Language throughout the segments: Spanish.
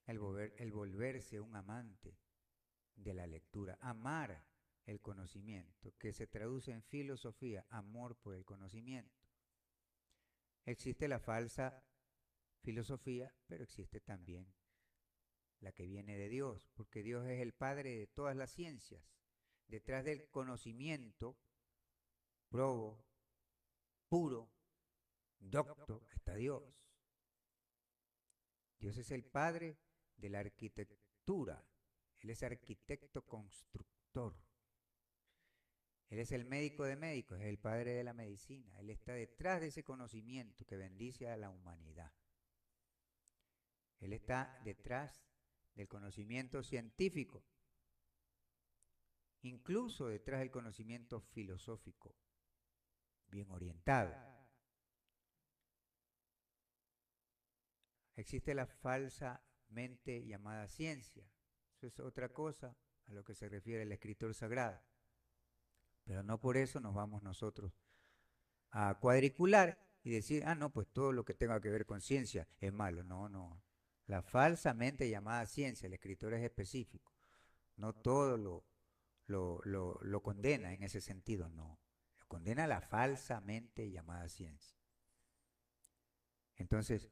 el volverse un amante de la lectura, amar el conocimiento, que se traduce en filosofía, amor por el conocimiento. Existe la falsa filosofía, pero existe también la que viene de Dios, porque Dios es el Padre de todas las ciencias. Detrás del conocimiento probo, puro, docto, está Dios. Dios es el Padre de la arquitectura. Él es arquitecto constructor. Él es el médico de médicos, es el Padre de la medicina. Él está detrás de ese conocimiento que bendice a la humanidad. Él está detrás del conocimiento científico, incluso detrás del conocimiento filosófico, bien orientado. Existe la falsa mente llamada ciencia. Eso es otra cosa a lo que se refiere el escritor sagrado. Pero no por eso nos vamos nosotros a cuadricular y decir, no, pues todo lo que tenga que ver con ciencia es malo. No, no. La falsa mente llamada ciencia, el escritor es específico. No todo lo condena en ese sentido, no. Lo condena la falsa mente llamada ciencia. Entonces,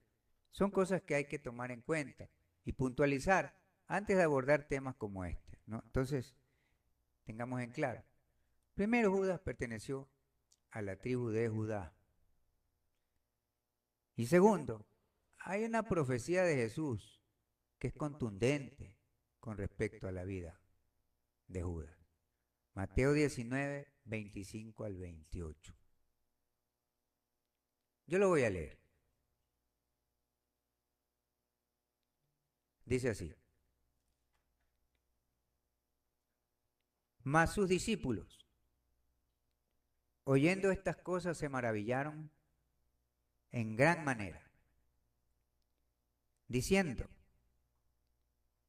son cosas que hay que tomar en cuenta y puntualizar antes de abordar temas como este, ¿no? Entonces, tengamos en claro. Primero, Judas perteneció a la tribu de Judá. Y segundo, hay una profecía de Jesús que es contundente con respecto a la vida de Judas. Mateo 19, 25 al 28. Yo lo voy a leer. Dice así. Mas sus discípulos, oyendo estas cosas, se maravillaron en gran manera, diciendo,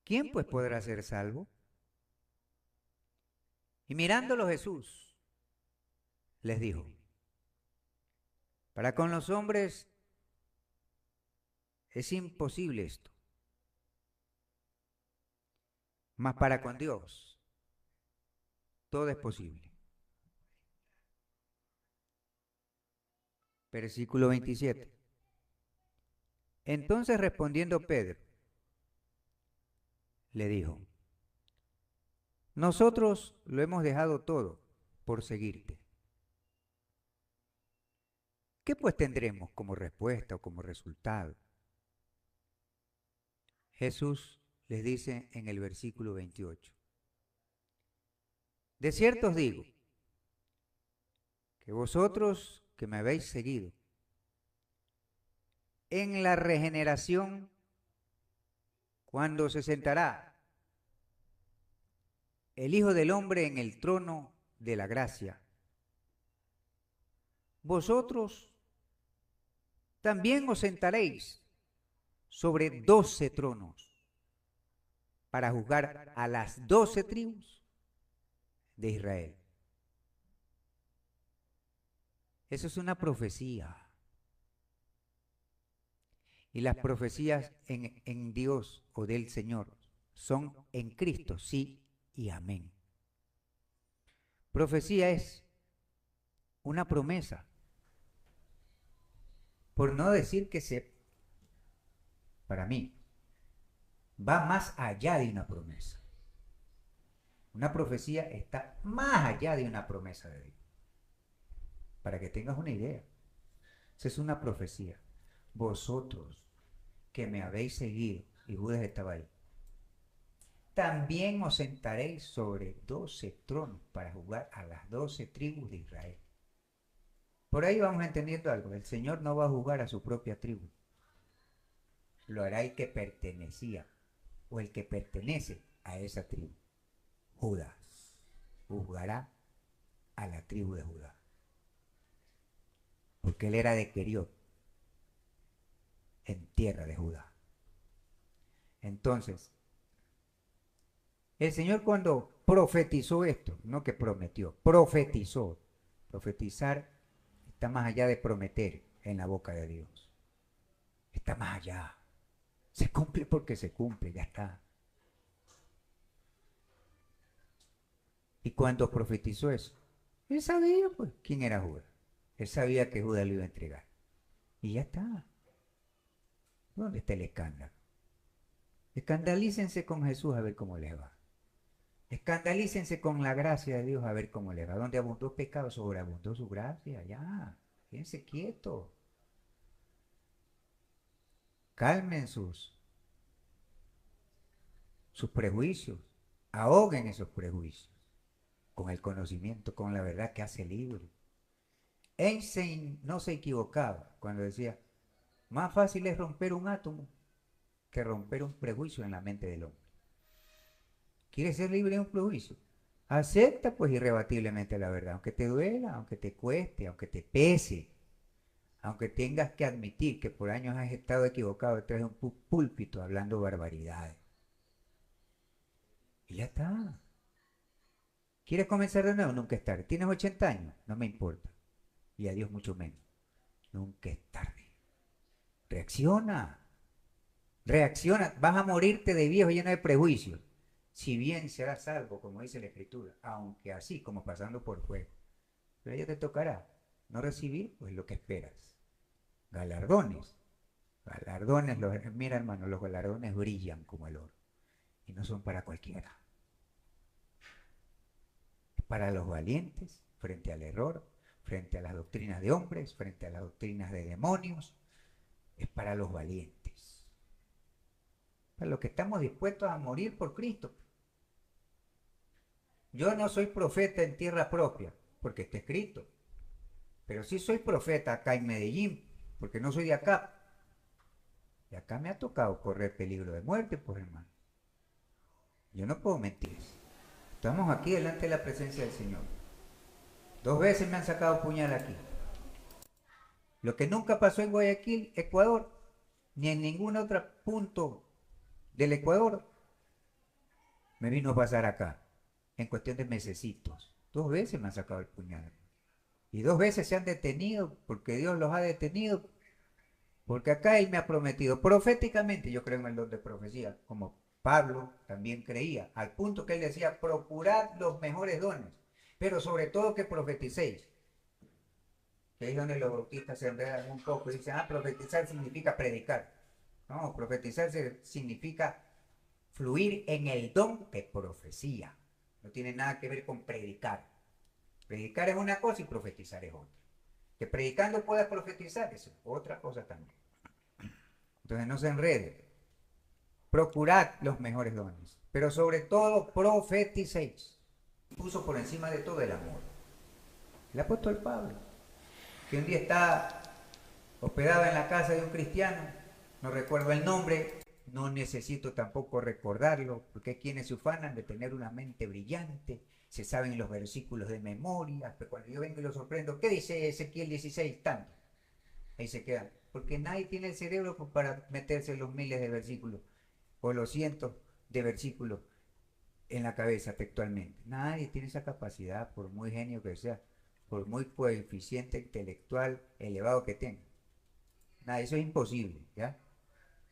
¿quién pues podrá ser salvo? Y mirándolo Jesús, les dijo, para con los hombres es imposible esto, mas para con Dios todo es posible. Versículo 27. Entonces respondiendo Pedro, le dijo, nosotros lo hemos dejado todo por seguirte. ¿Qué pues tendremos como respuesta o como resultado? Jesús les dice en el versículo 28. De cierto os digo, que vosotros que me habéis seguido, en la regeneración, cuando se sentará el Hijo del Hombre en el trono de la gracia, vosotros también os sentaréis sobre 12 tronos para juzgar a las 12 tribus de Israel. Eso es una profecía. Y las profecías en Dios o del Señor son en Cristo, sí y amén. Profecía es una promesa. Por no decir que para mí, va más allá de una promesa. Una profecía está más allá de una promesa de Dios. Para que tengas una idea. Esa es una profecía. Vosotros que me habéis seguido, y Judas estaba ahí, también os sentaréis sobre 12 tronos para juzgar a las 12 tribus de Israel. Por ahí vamos entendiendo algo. El Señor no va a juzgar a su propia tribu. Lo hará el que pertenecía o el que pertenece a esa tribu. Judas juzgará a la tribu de Judá. Porque él era de Queriot, en tierra de Judá. Entonces, el Señor cuando profetizó esto, no que prometió, profetizó. Profetizar está más allá de prometer en la boca de Dios. Está más allá. Se cumple porque se cumple, ya está. ¿Y cuándo profetizó eso? Él sabía, pues, quién era Judas. Él sabía que Judas lo iba a entregar. Y ya está. ¿Dónde está el escándalo? Escandalícense con Jesús a ver cómo les va. Escandalícense con la gracia de Dios a ver cómo les va. Donde abundó pecado, sobreabundó su gracia. Ya, quédense quietos. Calmen sus prejuicios. Ahoguen esos prejuicios con el conocimiento, con la verdad que hace libre. Einstein no se equivocaba cuando decía, más fácil es romper un átomo que romper un prejuicio en la mente del hombre. ¿Quieres ser libre de un prejuicio? Acepta pues irrebatiblemente la verdad, aunque te duela, aunque te cueste, aunque te pese, aunque tengas que admitir que por años has estado equivocado detrás de un púlpito hablando barbaridades. Y ya está. ¿Quieres comenzar de nuevo? Nunca es tarde. ¿Tienes 80 años? No me importa. Y a Dios mucho menos. Nunca es tarde. Reacciona. Reacciona. Vas a morirte de viejo lleno de prejuicios. Si bien serás salvo, como dice la Escritura, aunque así como pasando por fuego. Pero ya te tocará no recibir pues lo que esperas. Galardones. Galardones, mira hermano, los galardones brillan como el oro. Y no son para cualquiera. Es para los valientes, frente al error, frente a las doctrinas de hombres, frente a las doctrinas de demonios. Es para los valientes. Para los que estamos dispuestos a morir por Cristo. Yo no soy profeta en tierra propia, porque está escrito. Pero sí soy profeta acá en Medellín, porque no soy de acá. Y acá me ha tocado correr peligro de muerte, pues hermano. Yo no puedo mentir. Estamos aquí delante de la presencia del Señor. 2 veces me han sacado puñal aquí. Lo que nunca pasó en Guayaquil, Ecuador, ni en ningún otro punto del Ecuador, me vino a pasar acá, en cuestión de mesecitos. 2 veces me han sacado el puñal. Y 2 veces se han detenido, porque Dios los ha detenido, porque acá Él me ha prometido proféticamente, yo creo en el don de profecía, como Pablo también creía, al punto que él decía, procurad los mejores dones, pero sobre todo que profeticéis. Que es donde los bautistas se enredan un poco y dicen, profetizar significa predicar. No, profetizar significa fluir en el don de profecía. No tiene nada que ver con predicar. Predicar es una cosa y profetizar es otra. Que predicando puedas profetizar es otra cosa también. Entonces no se enrede. Procurad los mejores dones, pero sobre todo profeticéis. Puso por encima de todo el amor. El apóstol Pablo, que un día está hospedado en la casa de un cristiano, no recuerdo el nombre, no necesito tampoco recordarlo, porque hay quienes se ufanan de tener una mente brillante, se saben los versículos de memoria, pero cuando yo vengo y lo sorprendo, ¿qué dice Ezequiel 16? Tanto. Ahí se quedan, porque nadie tiene el cerebro para meterse los miles de versículos o los cientos de versículos en la cabeza textualmente. Nadie tiene esa capacidad, por muy genio que sea, por muy coeficiente intelectual elevado que tenga. Nada, eso es imposible, ¿ya?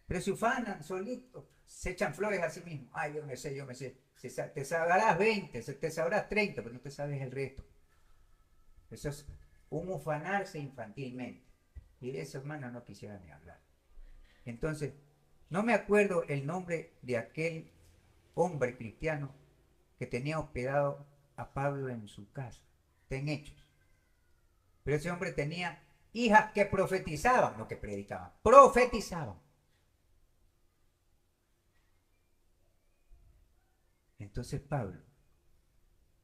Pero se ufanan solitos, se echan flores a sí mismos. Ay, yo me sé, yo me sé. Te sabrás 20, te sabrás 30, pero no te sabes el resto. Eso es un ufanarse infantilmente. Y de eso, hermano, no quisiera ni hablar. Entonces, no me acuerdo el nombre de aquel hombre cristiano que tenía hospedado a Pablo en su casa. Está en Hechos. Pero ese hombre tenía hijas que profetizaban, no que predicaban, profetizaban. Entonces Pablo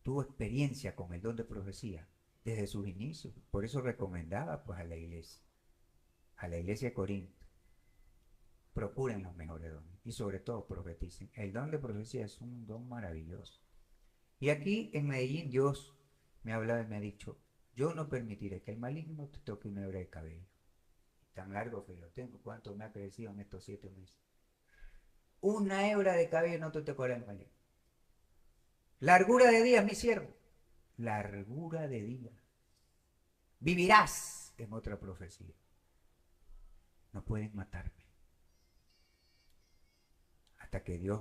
tuvo experiencia con el don de profecía desde sus inicios. Por eso recomendaba pues a la iglesia de Corinto, procuren los mejores dones y sobre todo profeticen. El don de profecía es un don maravilloso. Y aquí en Medellín Dios me ha hablado y me ha dicho, yo no permitiré que el maligno te toque una hebra de cabello. Tan largo que lo tengo, ¿cuánto me ha crecido en estos 7 meses? Una hebra de cabello no te tocará el maligno. Largura de días, mi siervo. Largura de días. Vivirás, en otra profecía. No pueden matarme. hasta que Dios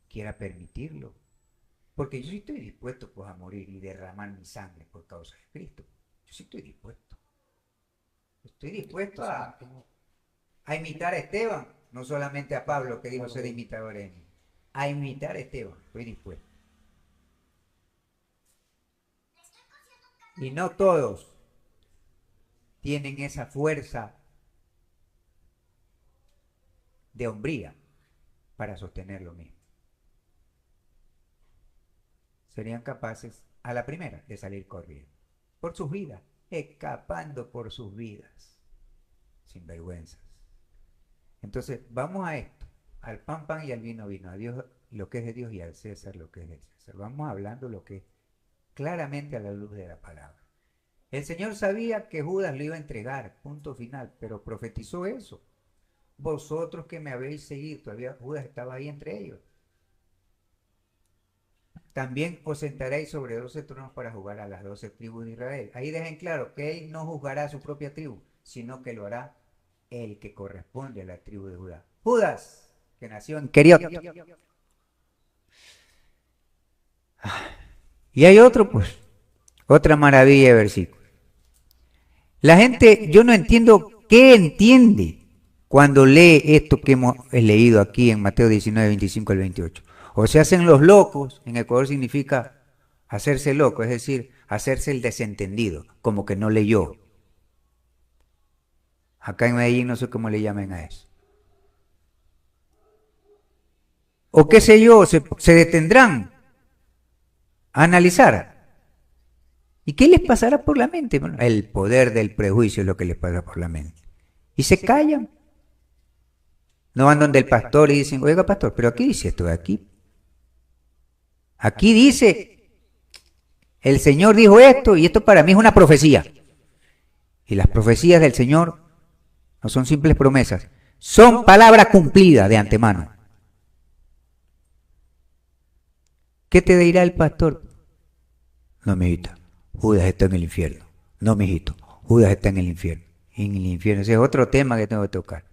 quiera permitirlo. Porque yo sí estoy dispuesto pues a morir y derramar mi sangre por causa de Cristo. Yo sí estoy dispuesto. Estoy dispuesto a imitar a Esteban, no solamente a Pablo que dijo ser imitador de mí. A imitar a Esteban, estoy dispuesto. Y no todos tienen esa fuerza de hombría para sostener lo mismo. Serían capaces a la primera de salir corriendo por sus vidas, escapando por sus vidas, sin vergüenzas. Entonces, vamos a esto, al pan pan y al vino vino, a Dios lo que es de Dios y al César lo que es del César. Vamos hablando lo que es claramente a la luz de la palabra. El Señor sabía que Judas lo iba a entregar, punto final, pero profetizó eso. Vosotros que me habéis seguido, todavía Judas estaba ahí entre ellos. También os sentaréis sobre 12 tronos para juzgar a las 12 tribus de Israel. Ahí dejen claro que él no juzgará a su propia tribu, sino que lo hará el que corresponde a la tribu de Judá. Judas, que nació en Queriot. Y hay otro, pues, otra maravilla de versículo. La gente, yo no entiendo qué entiende cuando lee esto que hemos leído aquí en Mateo 19, 25 al 28. O se hacen los locos, en Ecuador significa hacerse loco, es decir, hacerse el desentendido, como que no leyó. Acá en Medellín no sé cómo le llaman a eso. O qué sé yo, se detendrán a analizar. ¿Y qué les pasará por la mente? Bueno, el poder del prejuicio es lo que les pasa por la mente. Y se callan. No van donde el pastor y dicen, oiga pastor, pero aquí dice esto de aquí. Aquí dice, el Señor dijo esto y esto para mí es una profecía. Y las profecías del Señor no son simples promesas, son palabra cumplida de antemano. ¿Qué te dirá el pastor? No, mijita, Judas está en el infierno. No, mijito, Judas está en el infierno. En el infierno, ese es otro tema que tengo que tocar.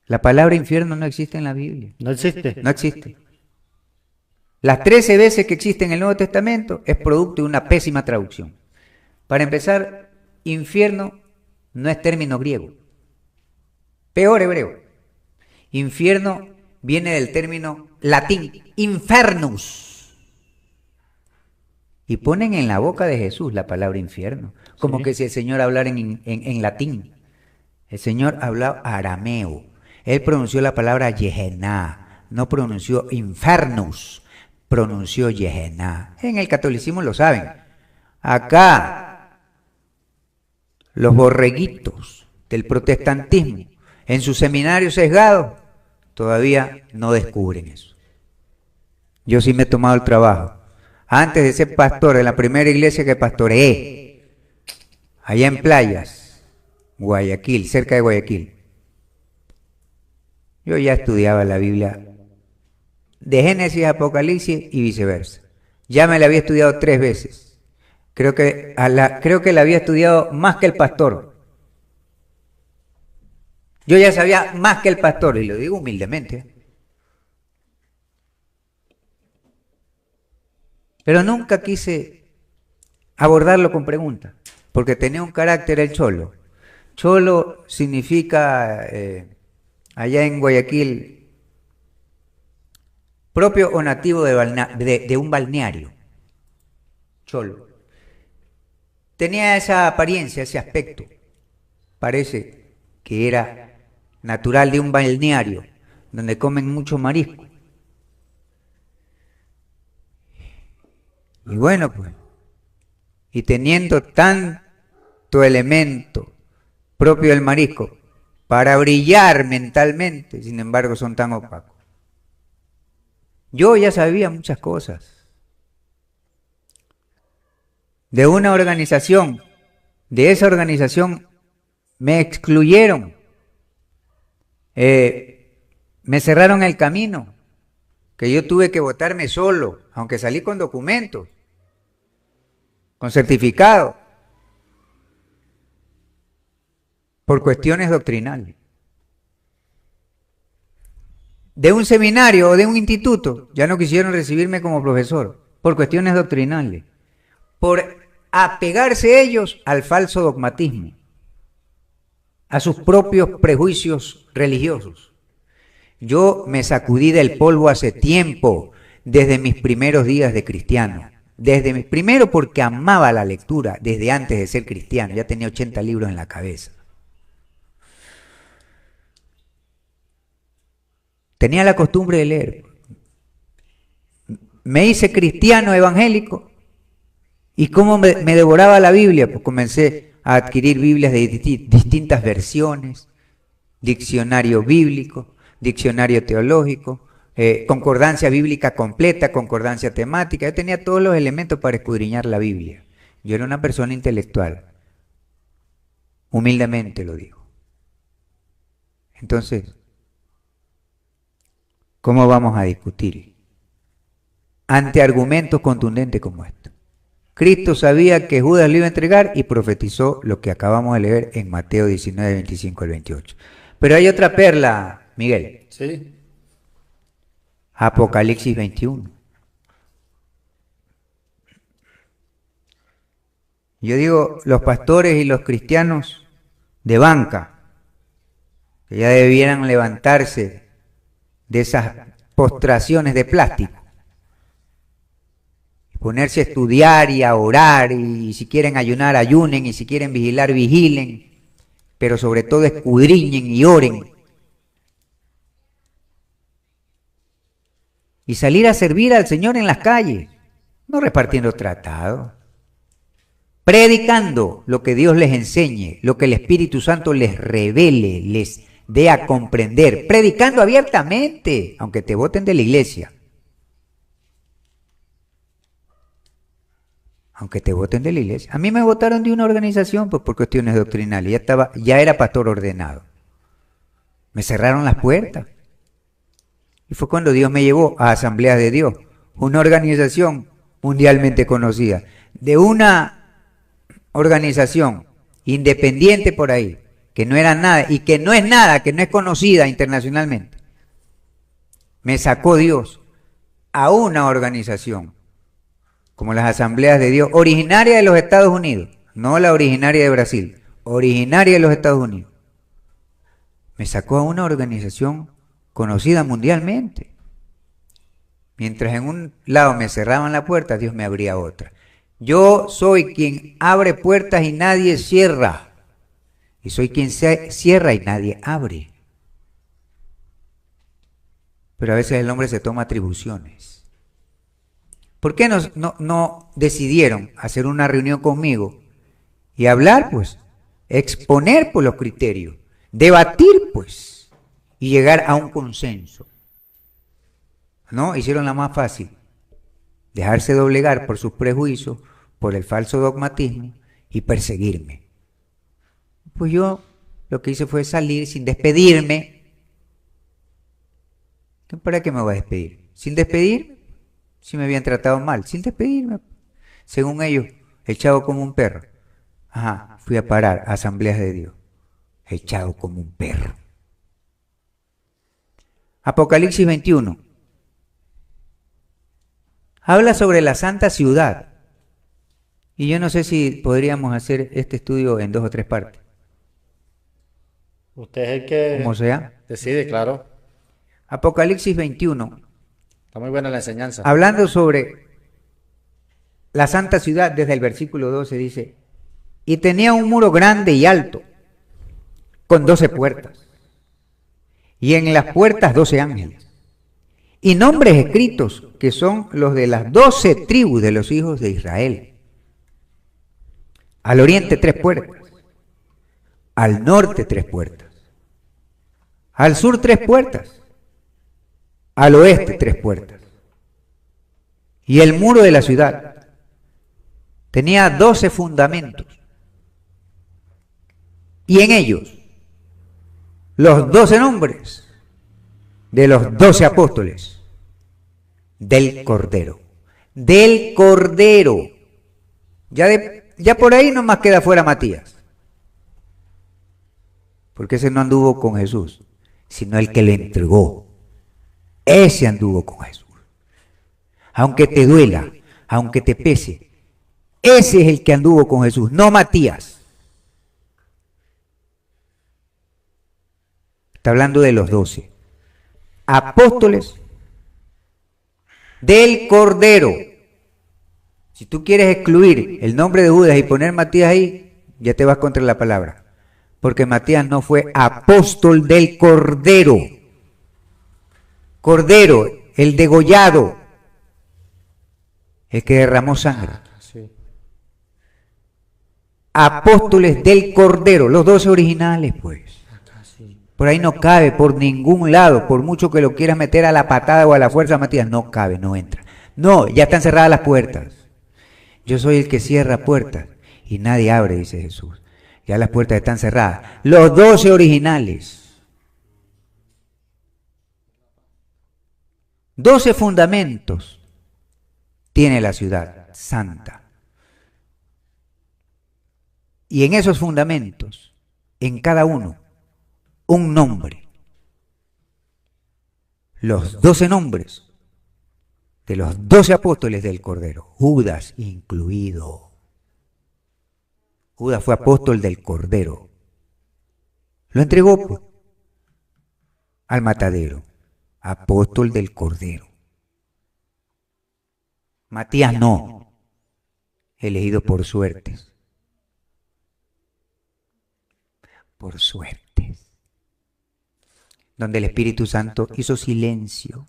La palabra infierno no existe en la Biblia. No existe. No existe. Las 13 veces que existe en el Nuevo Testamento es producto de una pésima traducción. Para empezar, infierno no es término griego. Peor hebreo. Infierno viene del término latín, infernus. Y ponen en la boca de Jesús la palabra infierno. Como que si el Señor hablara en latín. El Señor hablaba arameo. Él pronunció la palabra Yehená, no pronunció infernus, pronunció Yehená. En el catolicismo lo saben. Acá, los borreguitos del protestantismo, en su seminario sesgado, todavía no descubren eso. Yo sí me he tomado el trabajo. Antes de ser pastor de la primera iglesia que pastoreé, allá en Playas, Guayaquil, cerca de Guayaquil, yo ya estudiaba la Biblia de Génesis a Apocalipsis y viceversa. Ya me la había estudiado 3 veces. Creo que la había estudiado más que el pastor. Yo ya sabía más que el pastor, y lo digo humildemente. Pero nunca quise abordarlo con preguntas, porque tenía un carácter el cholo. Cholo significa... allá en Guayaquil, propio o nativo de un balneario, cholo. Tenía esa apariencia, ese aspecto. Parece que era natural de un balneario, donde comen mucho marisco. Y bueno, pues, y teniendo tanto elemento propio del marisco, para brillar mentalmente, sin embargo son tan opacos. Yo ya sabía muchas cosas. De una organización, de esa organización me excluyeron, me cerraron el camino, que yo tuve que votarme solo, aunque salí con documentos, con certificado, por cuestiones doctrinales. de un seminario o de un instituto, ya no quisieron recibirme como profesor, por cuestiones doctrinales, por apegarse ellos al falso dogmatismo, a sus propios prejuicios religiosos. Yo me sacudí del polvo hace tiempo, desde mis primeros días de cristiano. Primero porque amaba la lectura desde antes de ser cristiano, ya tenía 80 libros en la cabeza. Tenía la costumbre de leer. Me hice cristiano evangélico y cómo me devoraba la Biblia, pues comencé a adquirir Biblias de distintas versiones, diccionario bíblico, diccionario teológico, concordancia bíblica completa, concordancia temática. Yo tenía todos los elementos para escudriñar la Biblia. Yo era una persona intelectual, humildemente lo digo. Entonces, ¿cómo vamos a discutir ante argumentos contundentes como estos? Cristo sabía que Judas lo iba a entregar y profetizó lo que acabamos de leer en Mateo 19, 25 al 28. Pero hay otra perla, Miguel. Sí. Apocalipsis 21. Yo digo, los pastores y los cristianos de banca, que ya debieran levantarse de esas postraciones de plástico, ponerse a estudiar y a orar, y si quieren ayunar, ayunen, y si quieren vigilar, vigilen, pero sobre todo escudriñen y oren. Y salir a servir al Señor en las calles, no repartiendo tratados, predicando lo que Dios les enseñe, lo que el Espíritu Santo les revele, les dé a comprender, predicando abiertamente, aunque te voten de la iglesia. Aunque te voten de la iglesia. A mí me votaron de una organización pues, por cuestiones doctrinales, ya era pastor ordenado. Me cerraron las puertas. Y fue cuando Dios me llevó a Asambleas de Dios, una organización mundialmente conocida, de una organización independiente por ahí, que no era nada, y que no es nada, que no es conocida internacionalmente. Me sacó Dios a una organización, como las Asambleas de Dios, originaria de los Estados Unidos, no la originaria de Brasil, originaria de los Estados Unidos. Me sacó a una organización conocida mundialmente. Mientras en un lado me cerraban la puerta, Dios me abría otra. Yo soy quien abre puertas y nadie cierra. Y soy quien cierra y nadie abre. Pero a veces el hombre se toma atribuciones. ¿Por qué no decidieron hacer una reunión conmigo y hablar, pues? Exponer, pues, los criterios. Debatir, pues. Y llegar a un consenso. ¿No? Hicieron la más fácil. Dejarse doblegar por sus prejuicios, por el falso dogmatismo y perseguirme. Pues yo lo que hice fue salir sin despedirme. ¿Para qué me voy a despedir? Sin despedirme, si me habían tratado mal, sin despedirme. Según ellos, echado como un perro. Ajá, fui a parar a Asambleas de Dios. Echado como un perro. Apocalipsis 21. Habla sobre la santa ciudad. Y yo no sé si podríamos hacer este estudio en 2 o 3 partes. Usted es el que como sea. decide, claro. Apocalipsis 21. Está muy buena la enseñanza. Hablando sobre la santa ciudad, desde el versículo 12 dice, y tenía un muro grande y alto, con 12 puertas. Y en las puertas 12 ángeles, y nombres escritos que son los de las 12 tribus de los hijos de Israel. Al oriente 3 puertas, al norte 3 puertas, al sur 3 puertas, al oeste 3 puertas. Y el muro de la ciudad tenía 12 fundamentos, y en ellos los 12 nombres de los 12 apóstoles del Cordero. Del Cordero. Ya por ahí nomás queda fuera Matías. Porque ese no anduvo con Jesús, sino el que le entregó. Ese anduvo con Jesús. Aunque te duela, aunque te pese, ese es el que anduvo con Jesús, no Matías. Está hablando de los 12 apóstoles del Cordero. Si tú quieres excluir el nombre de Judas y poner Matías ahí, ya te vas contra la palabra. Porque Matías no fue apóstol del Cordero. Cordero, el degollado, el que derramó sangre. Sí. Apóstoles del Cordero, los 12 originales, pues. Por ahí no cabe, por ningún lado, por mucho que lo quieras meter a la patada o a la fuerza, Matías, no cabe, no entra. No, ya están cerradas las puertas. Yo soy el que cierra puertas y nadie abre, dice Jesús. Ya las puertas están cerradas. Los 12 originales. 12 fundamentos tiene la ciudad santa. Y en esos fundamentos, en cada uno, un nombre. Los 12 nombres de los 12 apóstoles del Cordero, Judas incluido. Judas fue apóstol del Cordero. Lo entregó al matadero. Apóstol del Cordero. Matías no, elegido por suertes. Por suertes. Donde el Espíritu Santo hizo silencio.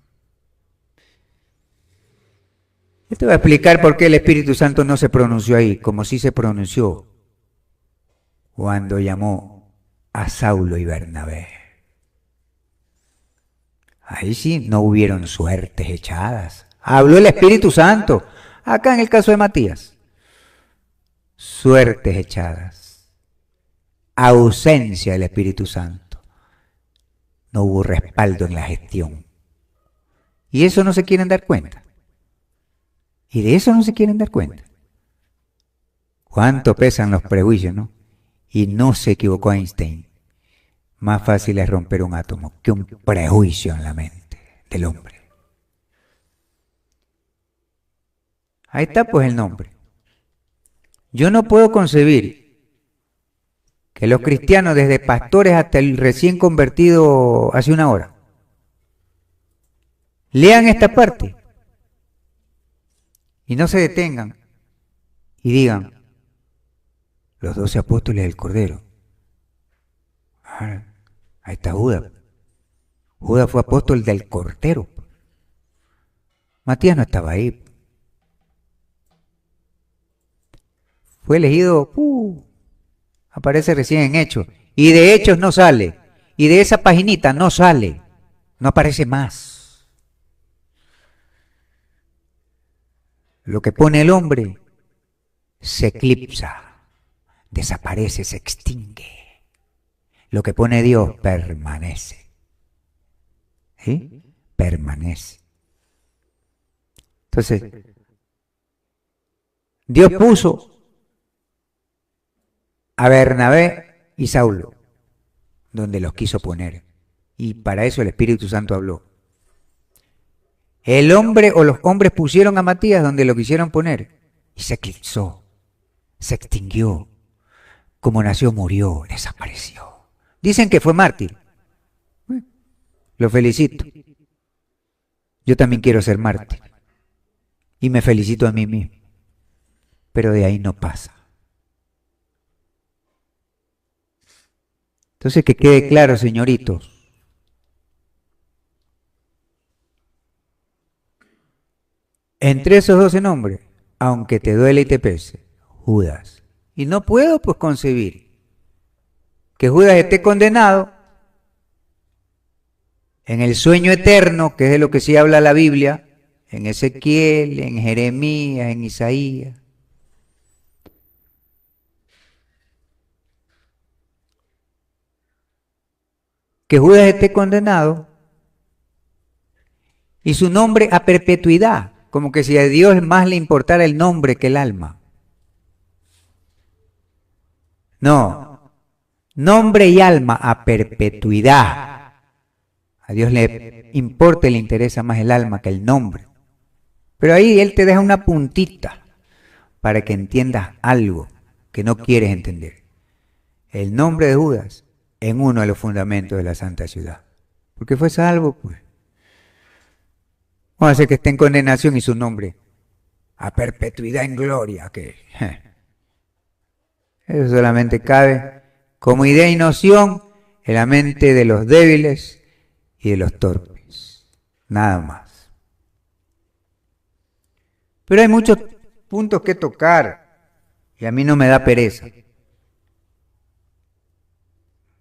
Yo te voy a explicar por qué el Espíritu Santo no se pronunció ahí, como sí se pronunció cuando llamó a Saulo y Bernabé. Ahí sí no hubieron suertes echadas. Habló el Espíritu Santo. Acá en el caso de Matías, suertes echadas. Ausencia del Espíritu Santo. No hubo respaldo en la gestión. Y eso no se quieren dar cuenta. Y de eso no se quieren dar cuenta. ¿Cuánto pesan los prejuicios, no? Y no se equivocó Einstein. Más fácil es romper un átomo que un prejuicio en la mente del hombre. Ahí está pues el nombre. Yo no puedo concebir que los cristianos, desde pastores hasta el recién convertido hace una hora, lean esta parte y no se detengan y digan, los 12 apóstoles del Cordero. Ahí está Judas. Judas fue apóstol del Cordero. Matías no estaba ahí. Fue elegido, aparece recién en Hechos. Y de Hechos no sale. Y de esa paginita no sale. No aparece más. Lo que pone el hombre se eclipsa, desaparece, se extingue. Lo que pone Dios permanece. ¿Sí? Permanece. Entonces, Dios puso a Bernabé y Saulo donde los quiso poner. Y para eso el Espíritu Santo habló. El hombre o los hombres pusieron a Matías donde lo quisieron poner y se eclipsó, se extinguió. Como nació, murió, desapareció. Dicen que fue mártir. Lo felicito. Yo también quiero ser mártir. Y me felicito a mí mismo. Pero de ahí no pasa. Entonces que quede claro, señoritos. Entre esos 12 nombres, aunque te duele y te pese, Judas. Y no puedo pues concebir que Judas esté condenado en el sueño eterno, que es de lo que sí habla la Biblia, en Ezequiel, en Jeremías, en Isaías. Que Judas esté condenado y su nombre a perpetuidad, como que si a Dios más le importara el nombre que el alma. No, nombre y alma a perpetuidad. A Dios le importa y le interesa más el alma que el nombre. Pero ahí Él te deja una puntita para que entiendas algo que no quieres entender. El nombre de Judas en uno de los fundamentos de la santa ciudad. Porque fue salvo, pues. Vamos a hacer que esté en condenación y su nombre a perpetuidad en gloria. Que eso solamente cabe como idea y noción en la mente de los débiles y de los torpes. Nada más. Pero hay muchos puntos que tocar y a mí no me da pereza.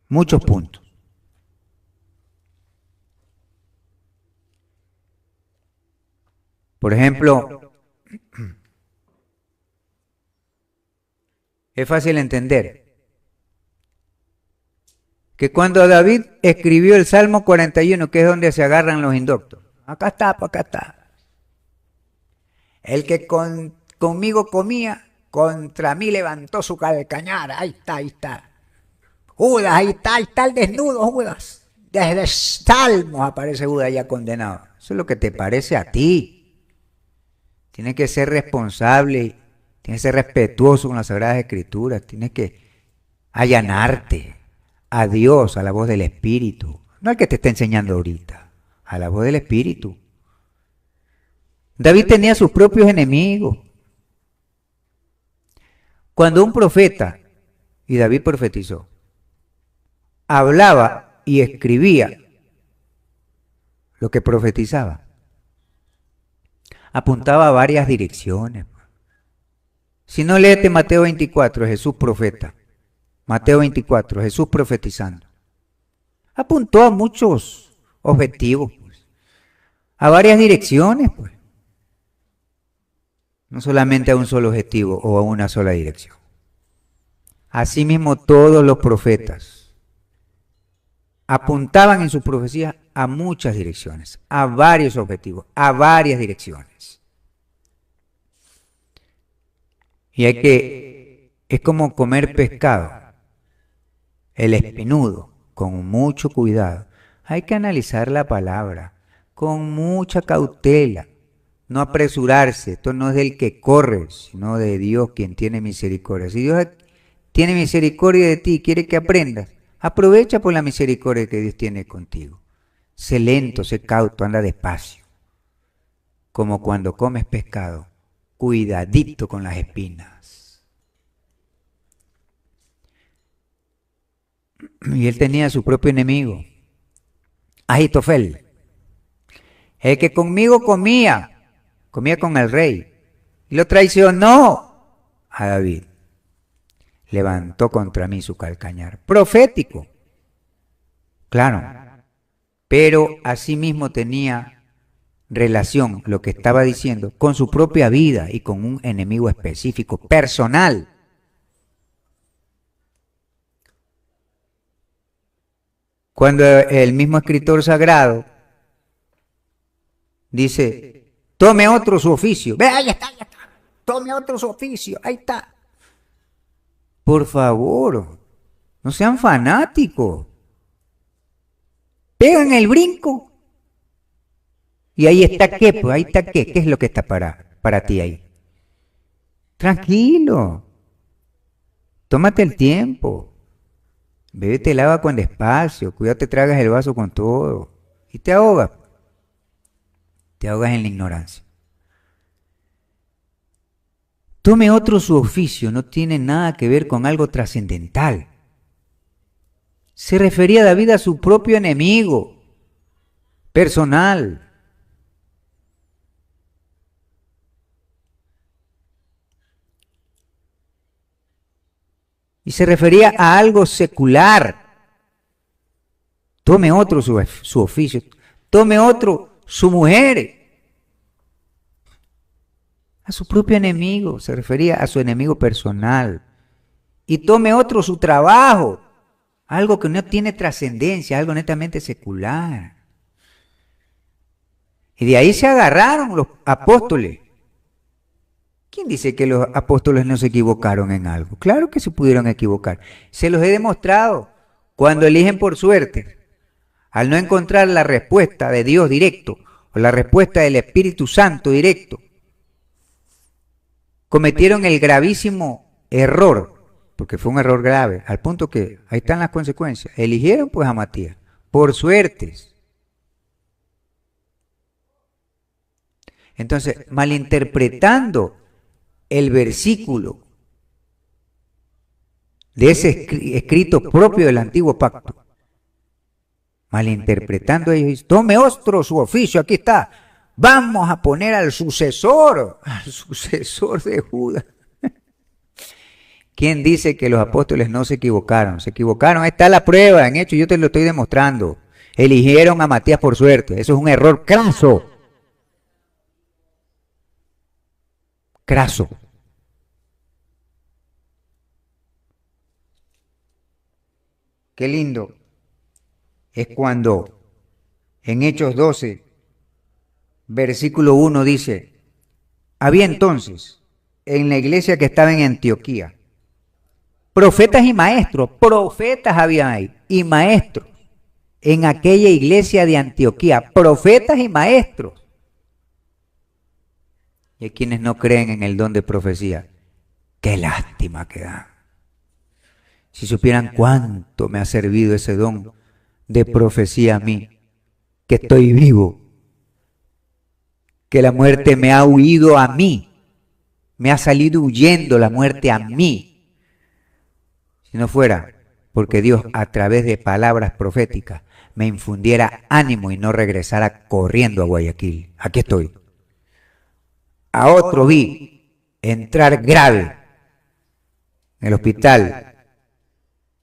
Muchos puntos. Por ejemplo, es fácil entender que cuando David escribió el Salmo 41, que es donde se agarran los indoctos, acá está, pues acá está. El que conmigo comía, contra mí levantó su calcañar. Ahí está, ahí está. Judas, ahí está el desnudo, Judas. Desde Salmos aparece Judas ya condenado. Eso es lo que te parece a ti. Tienes que ser responsable, tienes que ser respetuoso con las Sagradas Escrituras, tienes que allanarte a Dios, a la voz del Espíritu. No al que te está enseñando ahorita, a la voz del Espíritu. David tenía sus propios enemigos. Cuando un profeta, y David profetizó, hablaba y escribía lo que profetizaba, apuntaba a varias direcciones. Si no, léete Mateo 24, Jesús profeta. Mateo 24, Jesús profetizando. Apuntó a muchos objetivos, pues, a varias direcciones, pues. No solamente a un solo objetivo o a una sola dirección. Asimismo, todos los profetas apuntaban en sus profecías a muchas direcciones, a varios objetivos, a varias direcciones. Y es como comer pescado, el espinudo, con mucho cuidado. Hay que analizar la palabra con mucha cautela, no apresurarse. Esto no es del que corre, sino de Dios quien tiene misericordia. Si Dios tiene misericordia de ti y quiere que aprendas, aprovecha por la misericordia que Dios tiene contigo. Sé lento, sé cauto, anda despacio. Como cuando comes pescado, cuidadito con las espinas. Y él tenía su propio enemigo, Ahitofel, el que conmigo comía con el rey, y lo traicionó a David. Levantó contra mí su calcañar. Profético, claro, pero asimismo tenía relación, lo que estaba diciendo, con su propia vida y con un enemigo específico, personal. Cuando el mismo escritor sagrado dice, tome otro su oficio. Ve, ahí está, tome otro su oficio, ahí está. Por favor, no sean fanáticos. Pegan el brinco. Y ahí está qué, pues ahí está qué. ¿Qué es lo que está para ti ahí? Tranquilo. Tómate el tiempo. Bébete el agua con despacio. Cuidado, te tragas el vaso con todo. Y te ahogas. Te ahogas en la ignorancia. Tome otro su oficio, no tiene nada que ver con algo trascendental. Se refería David a su propio enemigo personal. Y se refería a algo secular. Tome otro su oficio, tome otro su mujer. A su propio enemigo, se refería a su enemigo personal. Y tome otro su trabajo, algo que no tiene trascendencia, algo netamente secular. Y de ahí se agarraron los apóstoles. ¿Quién dice que los apóstoles no se equivocaron en algo? Claro que se pudieron equivocar. Se los he demostrado. Cuando eligen por suerte al no encontrar la respuesta de Dios directo o la respuesta del Espíritu Santo directo, cometieron el gravísimo error, porque fue un error grave, al punto que ahí están las consecuencias. Eligieron pues a Matías, por suertes. Entonces, malinterpretando el versículo de ese escrito propio del antiguo pacto, malinterpretando ellos, tome otro su oficio, aquí está, vamos a poner al sucesor de Judas. ¿Quién dice que los apóstoles no se equivocaron? Se equivocaron, ahí está la prueba, en hecho yo te lo estoy demostrando. Eligieron a Matías por suerte, eso es un error craso. Craso. Qué lindo es cuando en Hechos 12, versículo 1 dice, había entonces en la iglesia que estaba en Antioquía profetas y maestros, profetas había ahí y maestros en aquella iglesia de Antioquía, profetas y maestros. Y hay quienes no creen en el don de profecía. Qué lástima que da. Si supieran cuánto me ha servido ese don de profecía a mí, que estoy vivo, que la muerte me ha huido a mí, me ha salido huyendo la muerte a mí. Si no fuera porque Dios a través de palabras proféticas me infundiera ánimo y no regresara corriendo a Guayaquil. Aquí estoy. A otro vi entrar grave en el hospital,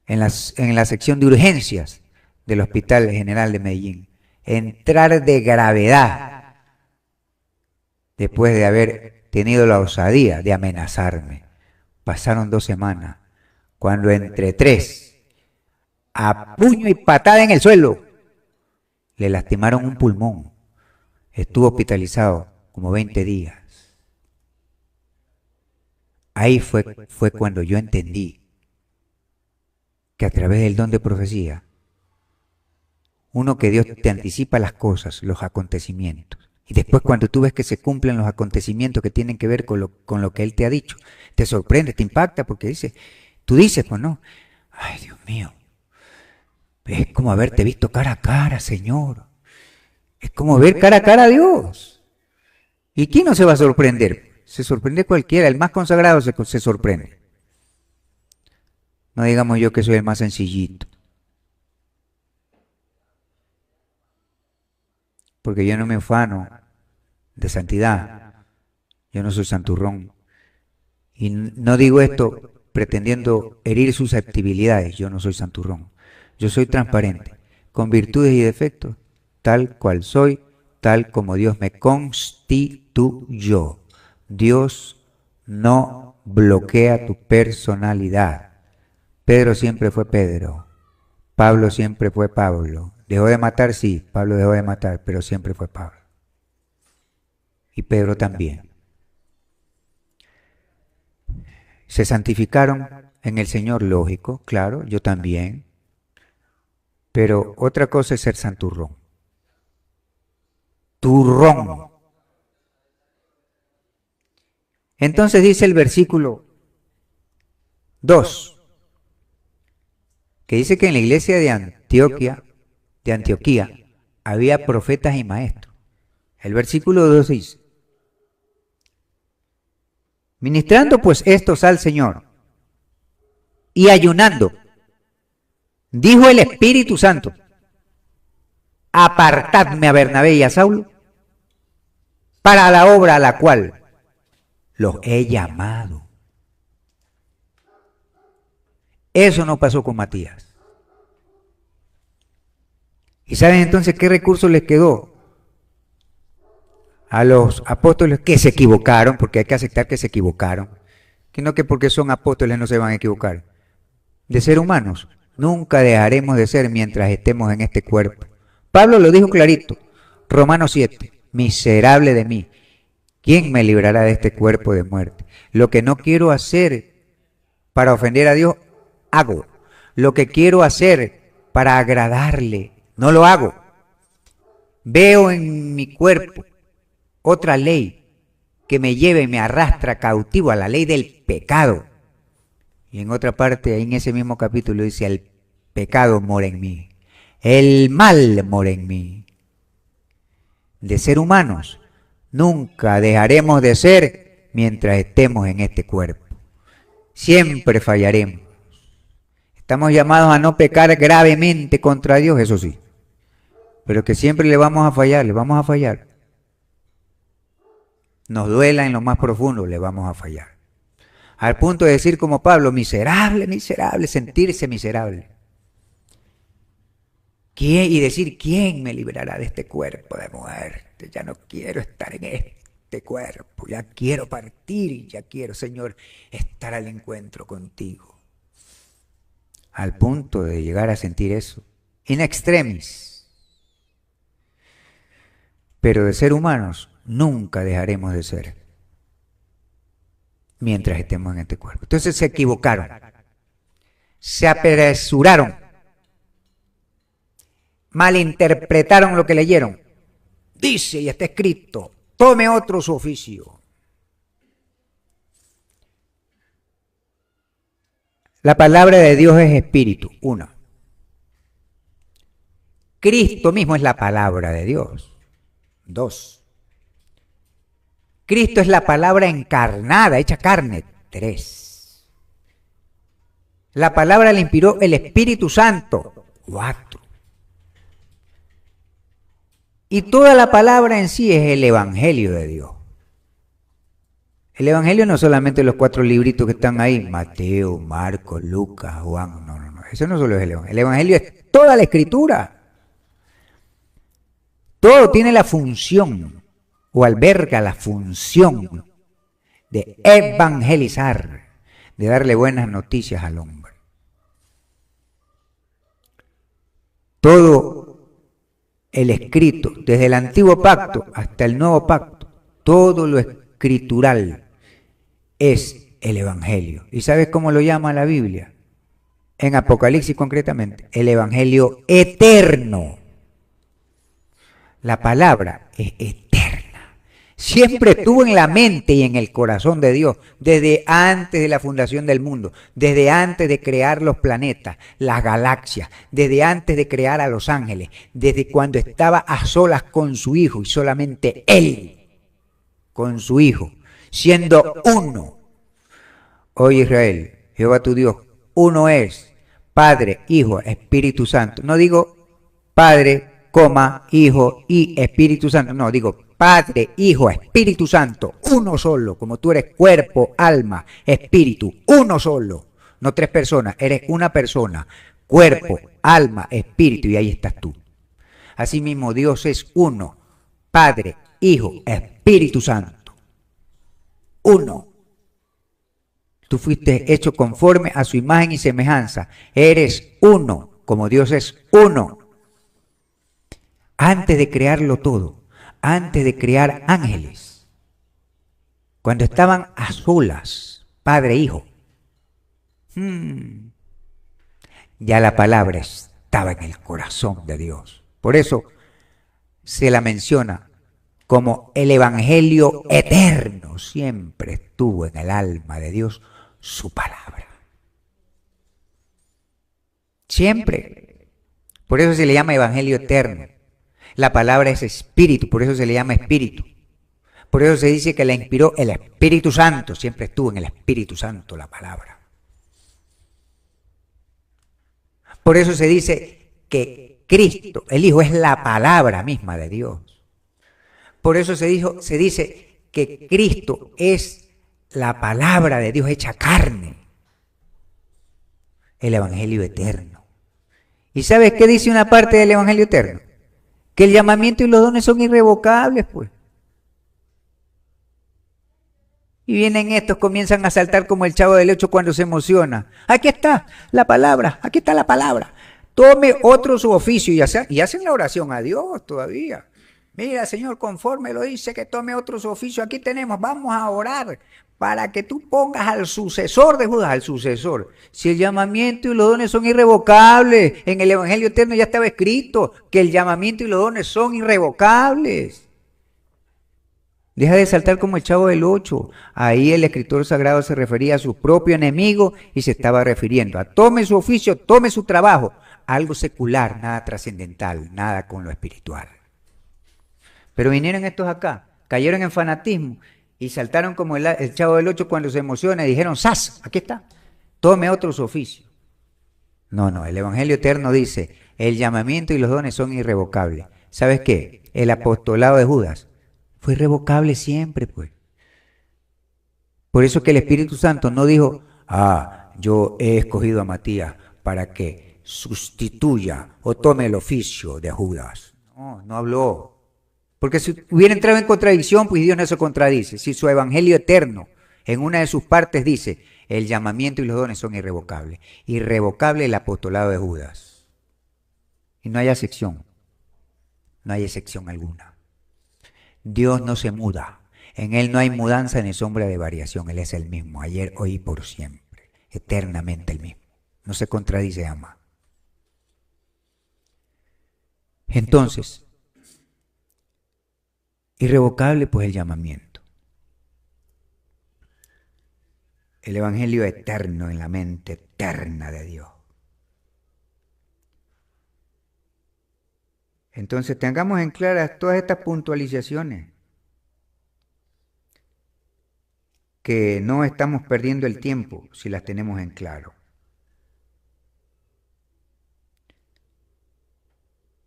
en la sección de urgencias del Hospital General de Medellín. Entrar de gravedad después de haber tenido la osadía de amenazarme. Pasaron 2 semanas, cuando entre 3, a puño y patada en el suelo, le lastimaron un pulmón. Estuvo hospitalizado como 20 días. Ahí fue cuando yo entendí que a través del don de profecía, uno, que Dios te anticipa las cosas, los acontecimientos, y después cuando tú ves que se cumplen los acontecimientos que tienen que ver con lo que Él te ha dicho, te sorprende, te impacta, porque tú dices, pues no, ay Dios mío, es como haberte visto cara a cara, Señor, es como ver cara a cara a Dios. ¿Y quién no se va a sorprender? Se sorprende cualquiera, el más consagrado se sorprende. No digamos yo que soy el más sencillito. Porque yo no me ufano de santidad. Yo no soy santurrón. Y no digo esto pretendiendo herir susceptibilidades. Yo no soy santurrón. Yo soy transparente, con virtudes y defectos, tal cual soy, tal como Dios me constituyó. Dios no bloquea tu personalidad. Pedro siempre fue Pedro. Pablo siempre fue Pablo. ¿Dejó de matar? Sí, Pablo dejó de matar, pero siempre fue Pablo. Y Pedro también. Se santificaron en el Señor, lógico, claro, yo también. Pero otra cosa es ser santurrón. Turrón. Entonces dice el versículo 2, que dice que en la iglesia de Antioquía había profetas y maestros. El versículo 2 dice, ministrando pues estos al Señor y ayunando, dijo el Espíritu Santo, apartadme a Bernabé y a Saulo para la obra a la cual los he llamado. Eso no pasó con Matías. ¿Y saben entonces qué recurso les quedó a los apóstoles que se equivocaron? Porque hay que aceptar que se equivocaron. Que no que porque son apóstoles no se van a equivocar. De ser humanos, nunca dejaremos de ser mientras estemos en este cuerpo. Pablo lo dijo clarito, Romanos 7, miserable de mí, ¿quién me librará de este cuerpo de muerte? Lo que no quiero hacer para ofender a Dios, hago. Lo que quiero hacer para agradarle, No lo hago. Veo en mi cuerpo otra ley que me lleva y me arrastra cautivo a la ley del pecado. Y en otra parte, en ese mismo capítulo dice, el pecado mora en mí, el mal mora en mí. De ser humanos, nunca dejaremos de ser mientras estemos en este cuerpo. Siempre fallaremos. Estamos llamados a no pecar gravemente contra Dios, eso sí. Pero que siempre le vamos a fallar, le vamos a fallar. Nos duela en lo más profundo, le vamos a fallar. Al punto de decir como Pablo, miserable, miserable, sentirse miserable. ¿Quién? Y decir, ¿quién me librará de este cuerpo de muerte? Ya no quiero estar en este cuerpo, ya quiero partir, ya quiero, Señor, estar al encuentro contigo. Al punto de llegar a sentir eso, in extremis. Pero de ser humanos, nunca dejaremos de ser, mientras estemos en este cuerpo. Entonces se equivocaron, se apresuraron, malinterpretaron lo que leyeron. Dice y está escrito, tome otro su oficio. La palabra de Dios es espíritu, uno. Cristo mismo es la palabra de Dios, dos. Cristo es la palabra encarnada, hecha carne, tres. La palabra le inspiró el Espíritu Santo, cuatro. Y toda la palabra en sí es el Evangelio de Dios. El Evangelio no solamente los 4 libritos que están ahí, Mateo, Marcos, Lucas, Juan, no. Eso no solo es el Evangelio. El Evangelio es toda la Escritura. Todo tiene la función, o alberga la función de evangelizar, de darle buenas noticias al hombre. Todo el escrito, desde el antiguo pacto hasta el nuevo pacto, todo lo escritural es el Evangelio. ¿Y sabes cómo lo llama la Biblia? En Apocalipsis concretamente, el Evangelio eterno. La palabra es eterna. Siempre estuvo en la mente y en el corazón de Dios, desde antes de la fundación del mundo, desde antes de crear los planetas, las galaxias, desde antes de crear a los ángeles, desde cuando estaba a solas con su Hijo y solamente Él, con su Hijo, siendo uno. Oye Israel, Jehová tu Dios, uno es, Padre, Hijo, Espíritu Santo. No digo Padre, Hijo y Espíritu Santo, no, digo Padre, Hijo, Espíritu Santo, uno solo, como tú eres cuerpo, alma, espíritu, uno solo, no 3 personas, eres una persona, cuerpo, alma, espíritu, y ahí estás tú. Asimismo, Dios es uno, Padre, Hijo, Espíritu Santo, uno. Tú fuiste hecho conforme a su imagen y semejanza, eres uno, como Dios es uno. Antes de crearlo todo, antes de crear ángeles, cuando estaban a solas, Padre e Hijo, ya la palabra estaba en el corazón de Dios. Por eso se la menciona como el Evangelio eterno. Siempre estuvo en el alma de Dios su palabra. Siempre. Por eso se le llama Evangelio eterno. La palabra es espíritu, por eso se le llama espíritu. Por eso se dice que la inspiró el Espíritu Santo. Siempre estuvo en el Espíritu Santo la palabra. Por eso se dice que Cristo, el Hijo, es la palabra misma de Dios. Por eso se dice que Cristo es la palabra de Dios hecha carne. El Evangelio eterno. ¿Y sabes qué dice una parte del Evangelio eterno? Que el llamamiento y los dones son irrevocables, pues. Y vienen estos, comienzan a saltar como el Chavo del Ocho cuando se emociona. Aquí está la palabra, aquí está la palabra. Tome otro su oficio y hacen la oración a Dios todavía. Mira, Señor, conforme lo dice que tome otros oficios, aquí tenemos, vamos a orar para que tú pongas al sucesor de Judas, al sucesor. Si el llamamiento y los dones son irrevocables, en el Evangelio eterno ya estaba escrito que el llamamiento y los dones son irrevocables. Deja de saltar como el Chavo del 8. Ahí el escritor sagrado se refería a su propio enemigo y se estaba refiriendo a tome su oficio, tome su trabajo. Algo secular, nada trascendental, nada con lo espiritual. Pero vinieron estos acá, cayeron en fanatismo y saltaron como el Chavo del 8 cuando se emociona y dijeron, ¡zas! Aquí está, tome otro su oficio. No, el Evangelio eterno dice, el llamamiento y los dones son irrevocables. ¿Sabes qué? El apostolado de Judas fue irrevocable siempre, pues. Por eso que el Espíritu Santo no dijo, yo he escogido a Matías para que sustituya o tome el oficio de Judas. No habló. Porque si hubiera entrado en contradicción, pues Dios no se contradice. Si su Evangelio eterno, en una de sus partes dice, el llamamiento y los dones son irrevocables. Irrevocable el apostolado de Judas. Y no hay excepción. No hay excepción alguna. Dios no se muda. En Él no hay mudanza ni sombra de variación. Él es el mismo, ayer, hoy y por siempre. Eternamente el mismo. No se contradice jamás. Entonces, irrevocable pues el llamamiento. El Evangelio eterno en la mente eterna de Dios. Entonces tengamos en claras todas estas puntualizaciones, que no estamos perdiendo el tiempo si las tenemos en claro.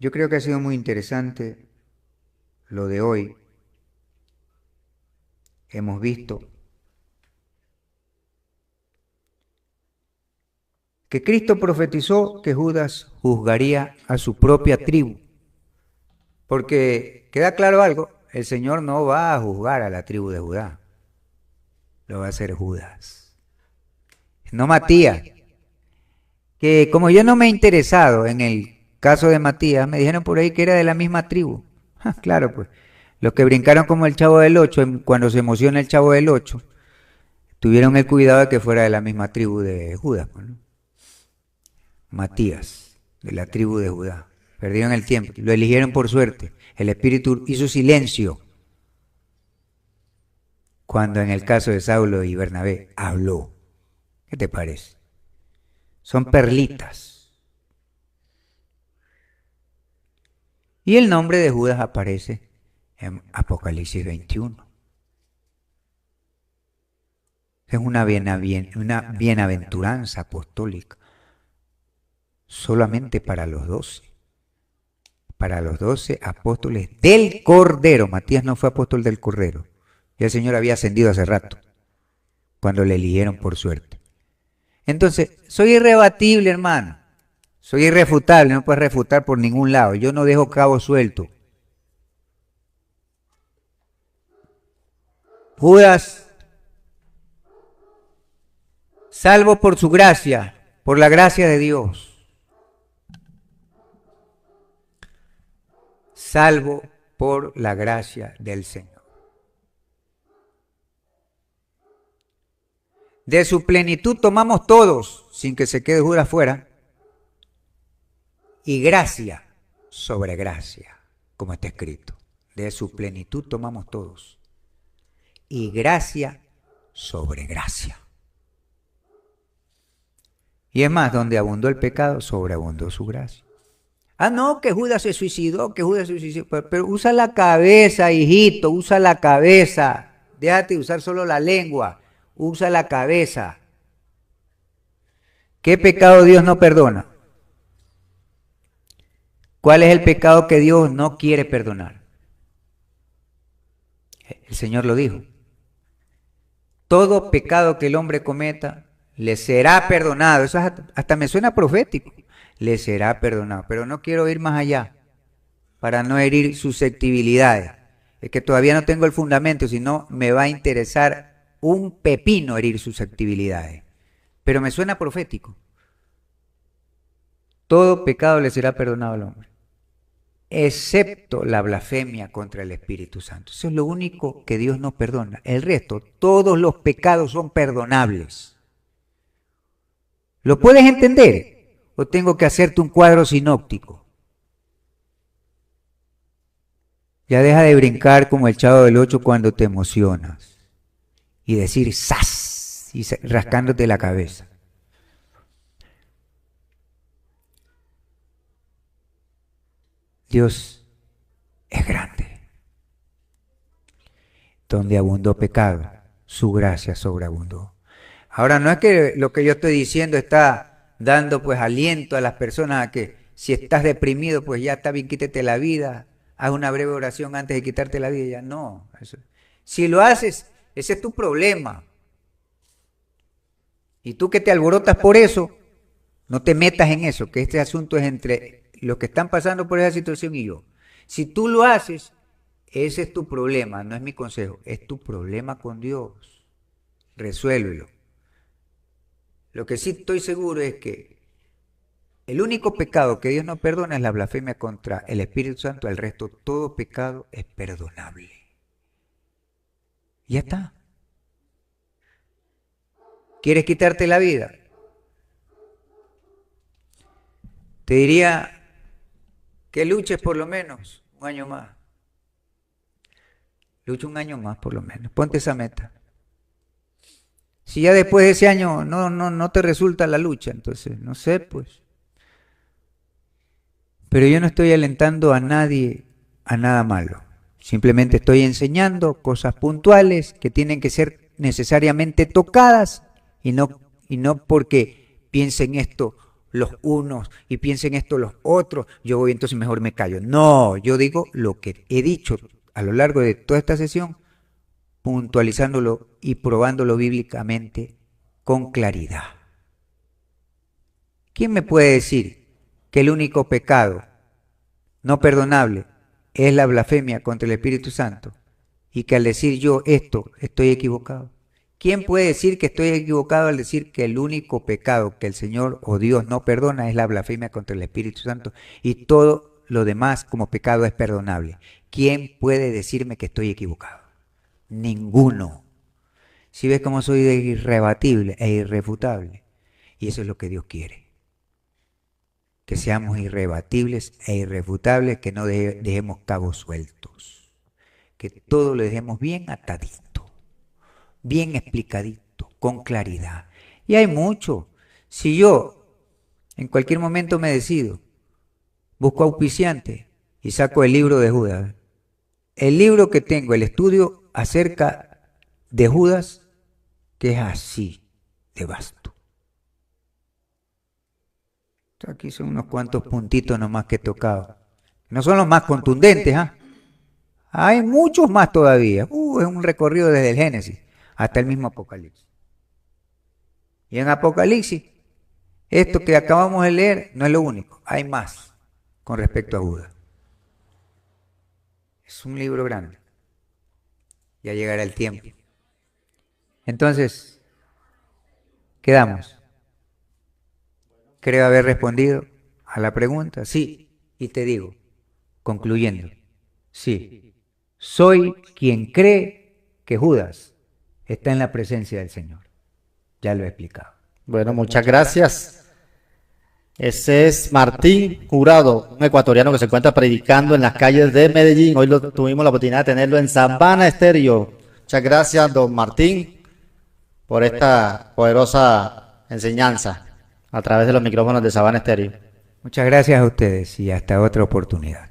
Yo creo que ha sido muy interesante lo de hoy. Hemos visto que Cristo profetizó que Judas juzgaría a su propia tribu. Porque queda claro algo, el Señor no va a juzgar a la tribu de Judá, lo va a hacer Judas, no Matías, que como yo no me he interesado en el caso de Matías, me dijeron por ahí que era de la misma tribu. Claro, pues, los que brincaron como el Chavo del 8, cuando se emociona el Chavo del 8, tuvieron el cuidado de que fuera de la misma tribu de Judas, ¿no? Matías, de la tribu de Judá. Perdieron el tiempo, lo eligieron por suerte. El Espíritu hizo silencio cuando en el caso de Saulo y Bernabé habló. ¿Qué te parece? Son perlitas. Y el nombre de Judas aparece en Apocalipsis 21. Es una bienaventuranza apostólica solamente para los 12. Para los 12 apóstoles del Cordero. Matías no fue apóstol del Cordero. Y el Señor había ascendido hace rato, cuando le eligieron por suerte. Entonces, soy irrebatible, hermano. Soy irrefutable, no puedes refutar por ningún lado. Yo no dejo cabo suelto. Judas, salvo por su gracia, por la gracia de Dios. Salvo por la gracia del Señor. De su plenitud tomamos todos, sin que se quede Judas fuera, y gracia sobre gracia, como está escrito. De su plenitud tomamos todos, y gracia sobre gracia. Y es más, donde abundó el pecado, sobreabundó su gracia. No, que Judas se suicidó, pero usa la cabeza, hijito, usa la cabeza. Déjate de usar solo la lengua, usa la cabeza. ¿Qué pecado Dios no perdona? ¿Cuál es el pecado que Dios no quiere perdonar? El Señor lo dijo. Todo pecado que el hombre cometa le será perdonado. Eso hasta me suena profético. Le será perdonado. Pero no quiero ir más allá para no herir susceptibilidades. Es que todavía no tengo el fundamento, si no me va a interesar un pepino herir susceptibilidades. Pero me suena profético. Todo pecado le será perdonado al hombre. excepto la blasfemia contra el Espíritu Santo. Eso es lo único que Dios no perdona. El resto, todos los pecados son perdonables. ¿Lo puedes entender? ¿O tengo que hacerte un cuadro sinóptico? Ya deja de brincar como el Chavo del Ocho cuando te emocionas y decir ¡zas! Y rascándote la cabeza. Dios es grande. Donde abundó pecado, su gracia sobreabundó. Ahora, no es que lo que yo estoy diciendo está dando pues aliento a las personas a que si estás deprimido, pues ya está bien, quítete la vida, haz una breve oración antes de quitarte la vida. Ya no. Si lo haces, ese es tu problema. Y tú que te alborotas por eso, no te metas en eso, que este asunto es entre los que están pasando por esa situación y yo. Si tú lo haces, ese es tu problema, no es mi consejo, es tu problema con Dios. Resuélvelo. Lo que sí estoy seguro es que el único pecado que Dios no perdona es la blasfemia contra el Espíritu Santo. El resto, todo pecado es perdonable. Ya está. ¿Quieres quitarte la vida? Te diría que luches por lo menos un año más. Lucha un año más por lo menos. Ponte esa meta. Si ya después de ese año no te resulta la lucha, entonces, no sé, pues. Pero yo no estoy alentando a nadie a nada malo. Simplemente estoy enseñando cosas puntuales que tienen que ser necesariamente tocadas y no porque piensen esto los unos y piensen esto los otros, yo voy entonces mejor me callo. No, yo digo lo que he dicho a lo largo de toda esta sesión, puntualizándolo y probándolo bíblicamente con claridad. ¿Quién me puede decir que el único pecado no perdonable es la blasfemia contra el Espíritu Santo y que al decir yo esto estoy equivocado? ¿Quién puede decir que estoy equivocado al decir que el único pecado que el Señor o Dios no perdona es la blasfemia contra el Espíritu Santo y todo lo demás como pecado es perdonable? ¿Quién puede decirme que estoy equivocado? Ninguno. Si ves cómo soy de irrebatible e irrefutable, y eso es lo que Dios quiere. Que seamos irrebatibles e irrefutables, que no dejemos cabos sueltos, que todo lo dejemos bien atadito, bien explicadito, con claridad. Y hay mucho. Si yo en cualquier momento me decido, busco auspiciante y saco el libro de Judas, el libro que tengo, el estudio acerca de Judas, que es así de vasto. Aquí son unos cuantos puntitos nomás que he tocado. No son los más contundentes, ¿ah? Hay muchos más todavía. Es un recorrido desde el Génesis hasta el mismo Apocalipsis. Y en Apocalipsis, esto que acabamos de leer no es lo único. Hay más con respecto a Judas. Es un libro grande. Ya llegará el tiempo. Entonces, quedamos. Creo haber respondido a la pregunta. Sí, y te digo, concluyendo, sí, soy quien cree que Judas está en la presencia del Señor. Ya lo he explicado. Bueno, muchas gracias. Ese es Martín Jurado, un ecuatoriano que se encuentra predicando en las calles de Medellín. Hoy tuvimos la oportunidad de tenerlo en Sabana Estéreo. Muchas gracias, don Martín, por esta poderosa enseñanza a través de los micrófonos de Sabana Estéreo. Muchas gracias a ustedes y hasta otra oportunidad.